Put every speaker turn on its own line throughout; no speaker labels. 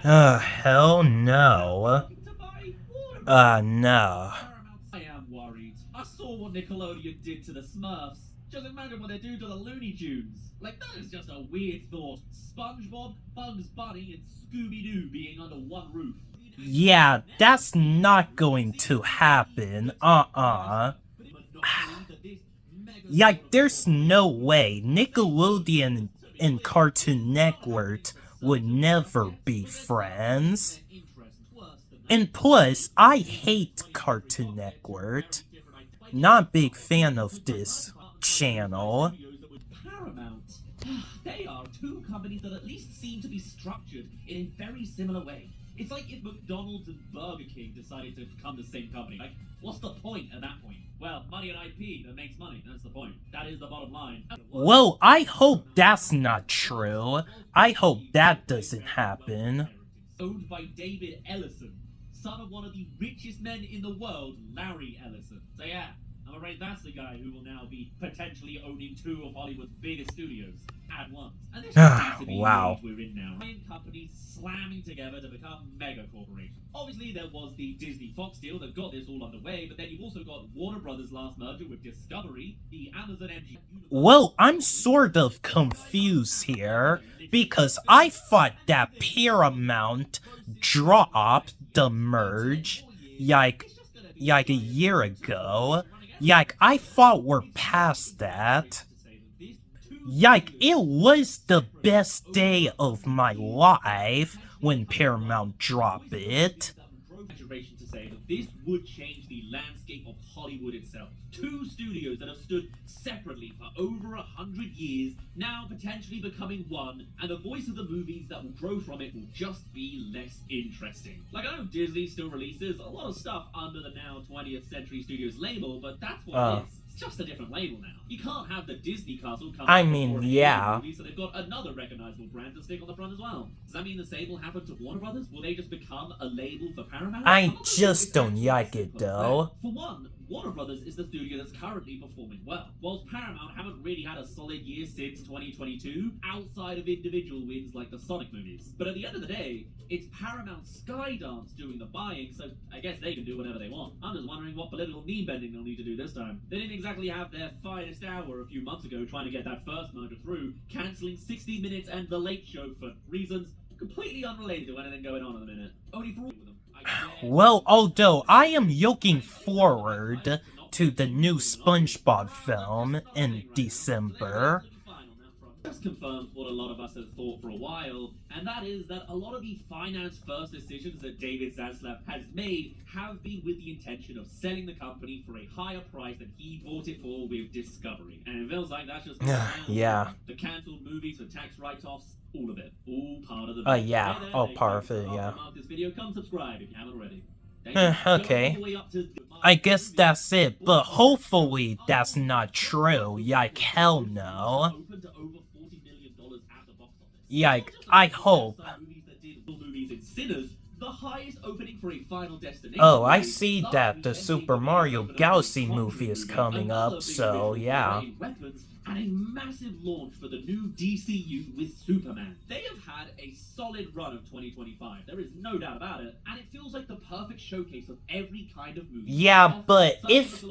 Hell no. No.
I am worried. I saw what Nickelodeon did to the Smurfs. Just imagine what they do to the Looney Tunes. Like, that is just a weird thought. SpongeBob, Bugs Bunny, and Scooby-Doo being under one roof.
Yeah, that's not going to happen. Like, there's no way Nickelodeon and Cartoon Network would never be friends. And plus, I hate Cartoon Network. Not a big fan of this channel.
Paramount. They are two companies that at least seem to be structured in a very similar way. It's like if McDonald's and Burger King decided to become the same company. Like, what's the point at that point? Well, money and IP that makes money. That's the point. That is the bottom line.
Well, I hope that's not true. I hope that doesn't happen.
Owned by David Ellison, son of one of the richest men in the world, Larry Ellison. So yeah, I'm afraid that's the guy who will now be potentially owning two of Hollywood's biggest studios at once. And this seems to be
wow.
the age we're in now. Giant companies slamming together to become mega corporations. Obviously, there was the Disney-Fox deal that got this all underway, but then you've also got Warner Bros.' last merger with Discovery, the Amazon MG.
Well, I'm sort of confused here, because I thought that Paramount dropped the merge, like a year ago. Like, I thought we're past that. Like, it was the best day of my life when Paramount dropped it.
To say that this would change the landscape of Hollywood itself. Two studios that have stood separately for over 100 years, now potentially becoming one, and the voice of the movies that will grow from it will just be less interesting. Like, I know Disney still releases a lot of stuff under the now 20th Century Studios label, but that's what it is. It's just a different label now. You can't have the Disney castle come
I mean, yeah.
Movie, so they've got another recognizable brand to stick on the front as well. Does that mean the same will happen to Warner Brothers? Will they just become a label for Paramount?
I just don't like it, though.
For one, Warner Brothers is the studio that's currently performing well, whilst Paramount haven't really had a solid year since 2022, outside of individual wins like the Sonic movies. But at the end of the day, it's Paramount Skydance doing the buying, so I guess they can do whatever they want. I'm just wondering what political meme bending they'll need to do this time. They didn't exactly have their finest hour a few months ago trying to get that first merger through, cancelling 60 Minutes and The Late Show for reasons completely unrelated to anything going on at the minute. Only for all of them.
Well, although I am looking forward to the new SpongeBob film in December.
Just confirms what a lot of us have thought for a while, and that is that a lot of the finance-first decisions that David Zaslav has made have been with the intention of selling the company for a higher price than he bought it for with Discovery. And it feels like that's just
yeah.
The cancelled movies for tax write-offs, all of it, all part of the
yeah, all part of it, yeah.
This video, come subscribe if you haven't already.
Okay. I guess that's it, but hopefully that's not true. Like, hell no. Like, I hope. Oh, I see that the Super Mario Galaxy movie is coming up, so yeah.
And a massive launch for the new DCU with Superman. They have had a solid run of 2025, there is no doubt about it, and it feels like the perfect showcase of every kind of movie.
Yeah, but if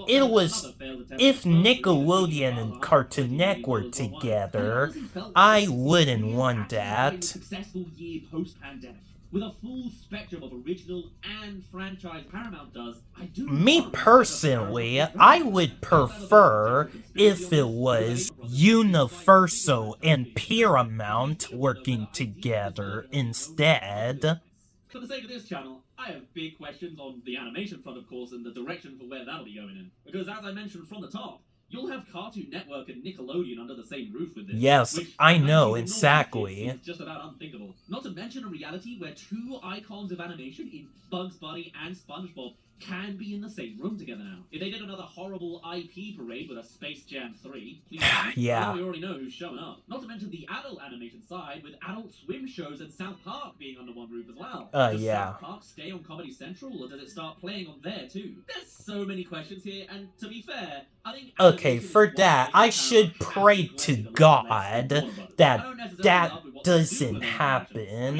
Nickelodeon and Cartoon Network together, I wouldn't want that.
Successful year post-pandemic. With a full spectrum of original and franchise Paramount does,
Me personally, I would prefer if it was Universal and Paramount working together instead.
For the sake of this channel, I have big questions on the animation front, of course, and the direction for where that'll be going in. Because as I mentioned from the top, you'll have Cartoon Network and Nickelodeon under the same roof with this.
Yes, I know, exactly.
It's just about unthinkable. Not to mention a reality where two icons of animation in Bugs Bunny and SpongeBob can be in the same room together now. If they did another horrible IP parade with a Space Jam 3, please
yeah.
We already know who's showing up. Not to mention the adult animation side with Adult Swim shows and South Park being under one roof as well. Does South Park stay on Comedy Central or does it start playing on there too? There's so many questions here, and to be fair, I think...
Okay, for that, I should pray to God that that doesn't happen.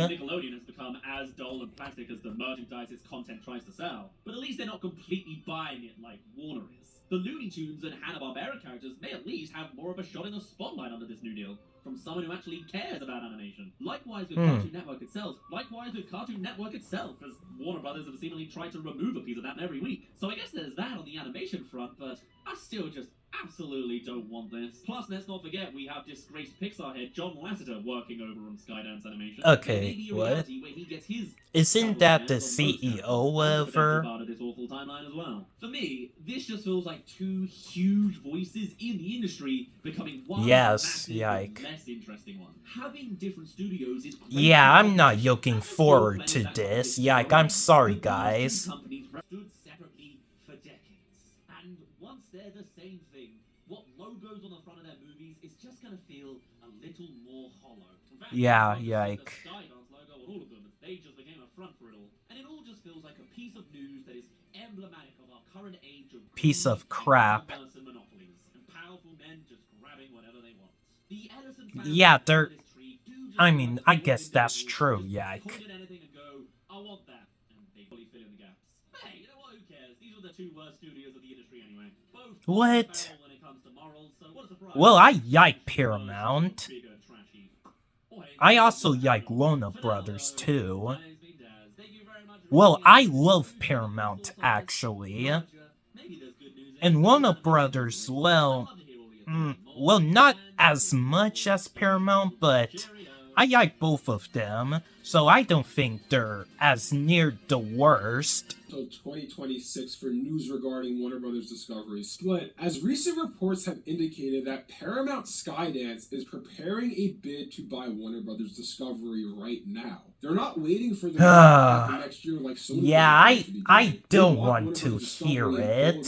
become as dull and plastic as the merchandise its content tries to sell, but at least they're not completely buying it like Warner is. The Looney Tunes and Hanna-Barbera characters may at least have more of a shot in the spotlight under this new deal, from someone who actually cares about animation. Likewise with Cartoon Network itself, as Warner Brothers have seemingly tried to remove a piece of that every week. So I guess there's that on the animation front, but I still just absolutely don't want this. Plus, let's not forget we have disgraced Pixar head John Lasseter working over on Skydance Animation.
Okay, what?
Where he gets his
Isn't that the CEO of her?
part of this awful timeline as well. For me, this just feels like two huge voices in the industry becoming one
Yes,
massive,
yike.
less interesting one. Having different studios is great.
Yeah, I'm not looking forward to this. Yike, I'm sorry, guys.
Companies stood separately for decades. And once they're the same thing, what logos on the front of their movies is just gonna feel a little more hollow. In fact,
Yeah,
the
yike.
Skydance logo on all of them, they just became a front for it all. And it all just feels like a piece of news that is emblematic of our current age of
Piece of crap.
and monopolies, and powerful men just grabbing whatever they want. The Edison
Yeah, they're... I mean, I
just
guess that's true,
point
yike.
at anything and go, I want that, and they fully fill in the gaps. Hey, you know what? Who cares? These are the two worst studios of the industry anyway. Both
What?
fail when it comes to morals, so what a surprise.
Well, I yike Paramount.
Bigger, trashy. Oh, hey,
I also yike Warner Brothers, too.
my name's been Daz. Thank you very much for
Well,
listening.
I love Paramount, actually.
Maybe there's good news
And Warner Brothers, well... well, not as much as Paramount, but I like both of them, so I don't think they're as near the worst.
Until 2026 for news regarding Warner Brothers Discovery split, as recent reports have indicated that Paramount Skydance is preparing a bid to buy Warner Brothers Discovery right now. They're not waiting for the next year like Sony.
Yeah, I don't want to hear it.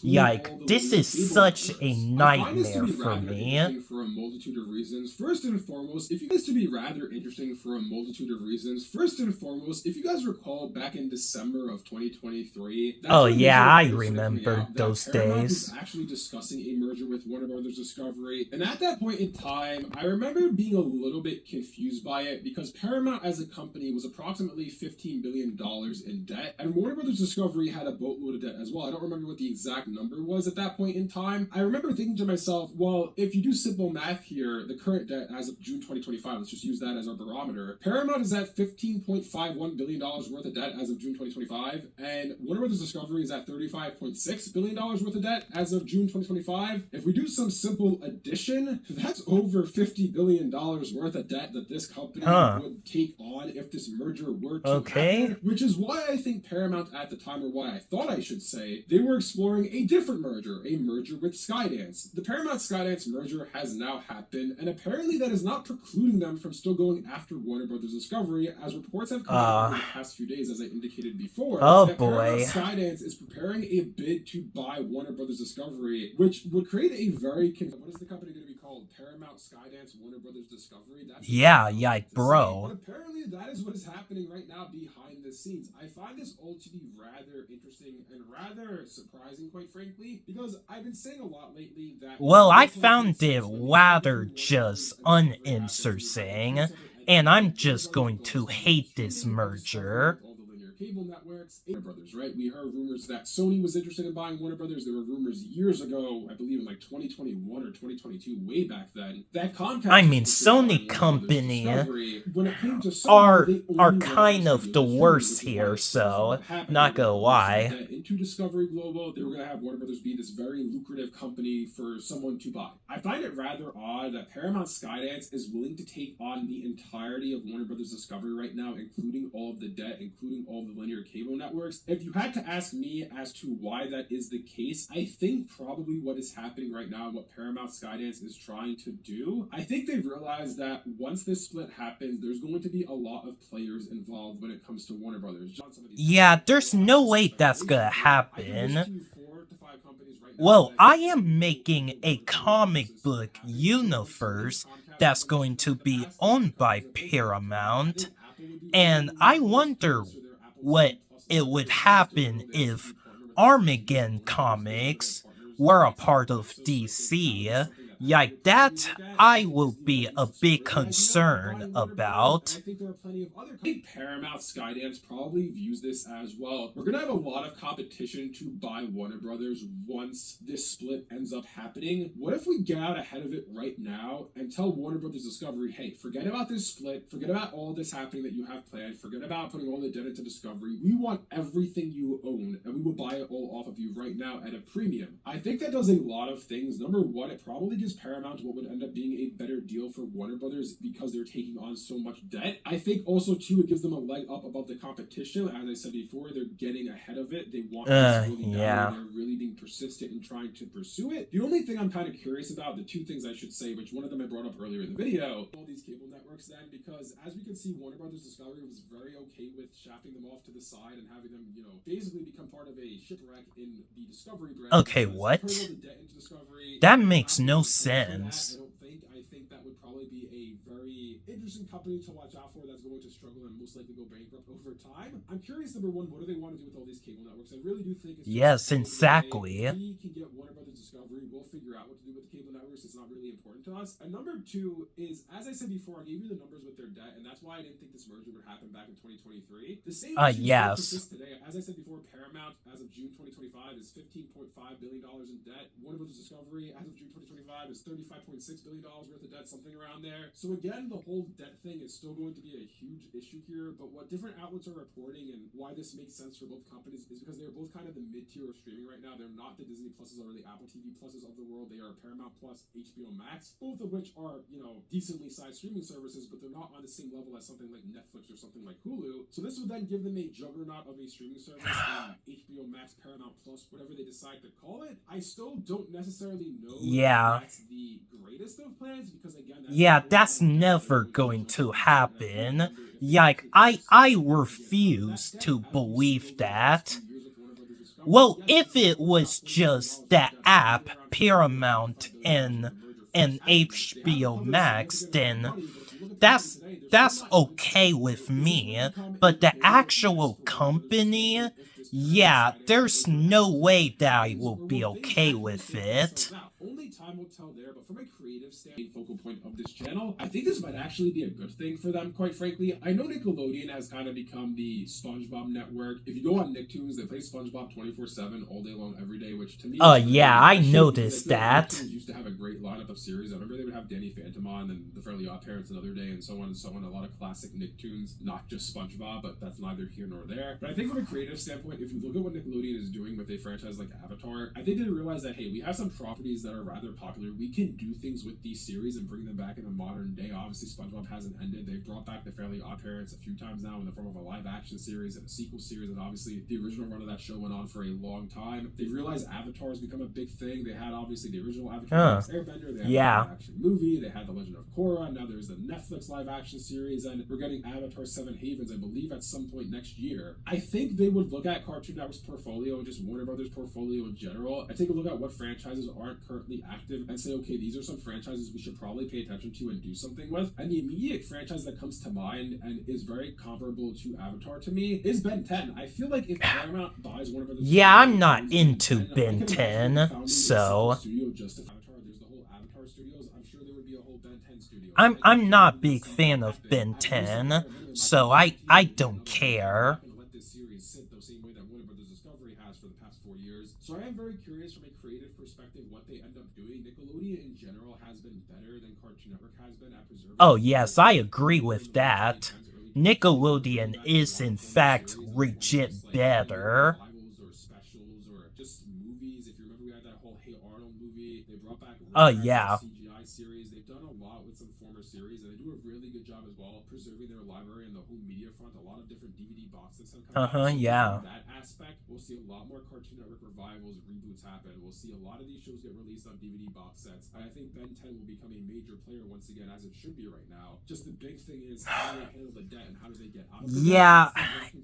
Yike, this is such a nightmare for me.
For a multitude of reasons. First and foremost, if you guys to be rather interesting for a multitude of reasons. First and foremost, if you guys recall back in December of 2023.
Oh yeah, I remember those days.
Was actually discussing a merger with Warner Brothers Discovery, and at that point in time, I remember being a little bit confused by it because Paramount as a company was approximately $15 billion in debt, and Warner Brothers Discovery had a boatload of debt as well. I don't remember what the exact number was at that point in time. I remember thinking to myself, well, if you do simple math here, the current debt as of June 2025, let's just use that as our barometer. Paramount is at $15.51 billion worth of debt as of June 2025, and Warner Brothers Discovery is at $35.6 billion worth of debt as of June 2025. If we do some simple addition, that's over $50 billion worth of debt that this company would take on if this merger were to happen, which is why I think Paramount at the time, or why I thought I should say, they were exploring a different merger, a merger with Skydance. The Paramount Skydance merger has now happened, and apparently that is not precluding them from still going after Warner Brothers Discovery, as reports have come out in the past few days, as I indicated before.
Oh boy.
Skydance is preparing a bid to buy Warner Brothers Discovery, which would create a very... What is the company going to be called? Paramount Skydance Warner Brothers Discovery? That's
bro.
But apparently that is what is happening right now behind the scenes. I find this all to be rather interesting and rather surprising, quite frankly, because I've been saying a lot lately that...
Well, I found it rather just uninteresting, and I'm just going to hate this merger.
Cable networks, Warner Brothers, right? We heard rumors that Sony was interested in buying Warner Brothers. There were rumors years ago, I believe in like 2021 or 2022, way back then, that Comcast...
I mean, Sony company
when it came to Sony,
are kind of the worst here, so not gonna lie.
Into Discovery Global, they were going to have Warner Brothers be this very lucrative company for someone to buy. I find it rather odd that Paramount Skydance is willing to take on the entirety of Warner Brothers Discovery right now, including all of the debt, including all the linear cable networks. If you had to ask me as to why that is the case, I think probably what is happening right now, what Paramount Skydance is trying to do, I think they've realized that once this split happens, there's going to be a lot of players involved when it comes to Warner Brothers.
Yeah, there's no way that's gonna happen. Well, I am making a comic book universe that's going to be owned by Paramount, and I wonder what it would happen if Armageddon Comics were a part of DC, Like that, I will be a big concern about.
I think there are plenty of other. I think Paramount Skydance probably views this as well. We're gonna have a lot of competition to buy Warner Brothers once this split ends up happening. What if we get out ahead of it right now and tell Warner Brothers Discovery, hey, forget about this split, forget about all this happening that you have planned, forget about putting all the debt into Discovery. We want everything you own, and we will buy it all off of you right now at a premium. I think that does a lot of things. Number one, it probably gives Paramount what would end up being a better deal for Warner Brothers because they're taking on so much debt. I think also too it gives them a leg up above the competition. As I said before, they're getting ahead of it. They want this really
Yeah.
badly. They're really being persistent in trying to pursue it. The only thing I'm kind of curious about, the two things I should say, which one of them I brought up earlier in the video, all these cable networks then, because as we can see, Warner Brothers Discovery was very okay with shafting them off to the side and having them, basically become part of a shipwreck in the Discovery brand.
Okay, what? That makes no sense.
I think that would probably be a very interesting company to watch out for that's going to struggle and most likely go bankrupt over time. I'm curious, number one, what do they want to do with all these cable networks? I really do think it's
yes, exactly.
we can get Warner Brothers Discovery. We'll figure out what to do with the cable networks. It's not really important to us. And number two is, as I said before, I gave you the numbers with their debt, and that's why I didn't think this merger would happen back in 2023. The same
yes.
today. As I said before, Paramount as of June 2025 is $15.5 billion in debt. Warner Brothers Discovery as of June 2025 is $35.6 billion worth of debt, something around there. So again, the whole debt thing is still going to be a huge issue here. But what different outlets are reporting and why this makes sense for both companies is because they're both kind of the mid-tier of streaming right now. They're not the Disney Pluses or the Apple TV Pluses of the world. They are Paramount Plus, HBO Max, both of which are, decently sized streaming services, but they're not on the same level as something like Netflix or something like Hulu. So this would then give them a juggernaut of a streaming service, HBO Max, Paramount Plus, whatever they decide to call it. I still don't necessarily know if that's the greatest of plans because again,
that's never going to happen. Like, I refuse to believe that. Well, if it was just the app, Paramount, and HBO Max, then that's okay with me. But the actual company, yeah, there's no way that I will be okay with it.
Only time will tell there, but from a creative standpoint, focal point of this channel, I think this might actually be a good thing for them, quite frankly. I know Nickelodeon has kind of become the SpongeBob network. If you go on Nicktoons, they play SpongeBob 24/7 all day long, every day, which to me...
yeah, I noticed that.
Nicktoons used to have a great lineup of series. I remember they would have Danny Phantom on and The Fairly Odd Parents another day, and so on and so on. A lot of classic Nicktoons, not just SpongeBob, but that's neither here nor there. But I think from a creative standpoint, if you look at what Nickelodeon is doing with a franchise like Avatar, I think they realize that, hey, we have some properties that are rather popular. We can do things with these series and bring them back in the modern day. Obviously, SpongeBob hasn't ended. They've brought back The Fairly Odd Parents a few times now in the form of a live action series and a sequel series, and obviously the original run of that show went on for a long time. They've realized Avatar has become a big thing. They had obviously the original Avatar Airbender, they had the live action movie, they had The Legend of Korra, now there's the Netflix live action series, and we're getting Avatar 7 Havens, I believe, at some point next year. I think they would look at Cartoon Network's portfolio and just Warner Brothers' portfolio in general and take a look at what franchises aren't currently active and say, okay, these are some franchises we should probably pay attention to and do something with. And the immediate franchise that comes to mind and is very comparable to Avatar to me is Ben 10. I feel like if Paramount buys Warner Brothers...
Yeah, I'm not into Ben 10, so... I'm not a big fan of Ben 10, so I don't care. So I am very curious from a creative perspective what they end up doing. Nickelodeon in general has been better than Cartoon Network has been at preserving... Oh yes, I agree with that. Nickelodeon is in fact legit better. Oh yeah. Series. They've done a lot with some former series, and they do a really good job as well preserving their library and the home media front. A lot of different DVD box sets have come out. Yeah. That aspect, we'll see a lot more Cartoon Network revivals, reboots happen. We'll see a lot of these shows get released on DVD box sets. And I think Ben 10 will become a major player once again, as it should be right now. Just the big thing is how do they handle the debt and how do they get out of it? Yeah,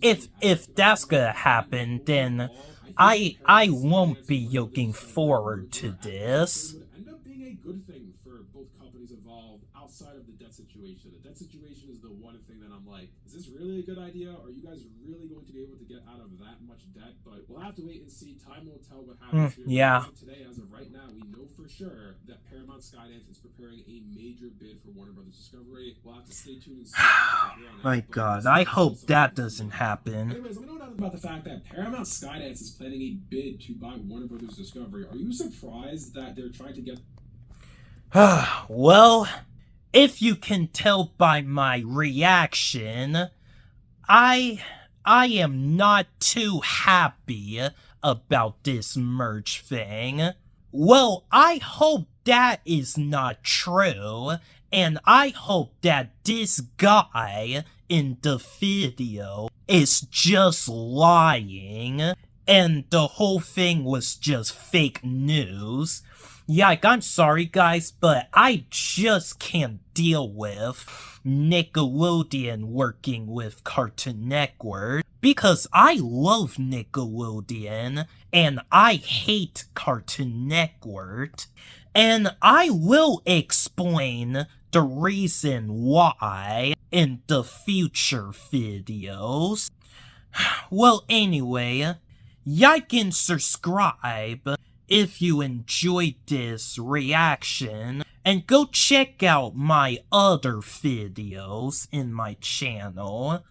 if that's gonna happen, then I won't be looking forward to this. Good thing for both companies involved outside of the debt situation. The debt situation is the one thing that I'm like, is
is this really a good idea? Are you guys really going to be able to get out of that much debt? But we'll have to wait and see. Time will tell what happens here.
Yeah.
As of today, as of right now, we know for sure that Paramount Skydance is preparing a major bid for Warner Bros. Discovery. We'll have to stay tuned and see what happens on that.
My God, I hope that doesn't happen.
Anyways, let me know about the fact that Paramount Skydance is planning a bid to buy Warner Bros. Discovery. Are you surprised that they're trying to get...
Well, if you can tell by my reaction, I am not too happy about this merge thing. Well, I hope that is not true, and I hope that this guy in the video is just lying, and the whole thing was just fake news. Yike, I'm sorry guys, but I just can't deal with Nickelodeon working with Cartoon Network, because I love Nickelodeon and I hate Cartoon Network, and I will explain the reason why in the future videos. Well, anyway, like and subscribe if you enjoyed this reaction, and go check out my other videos in my channel.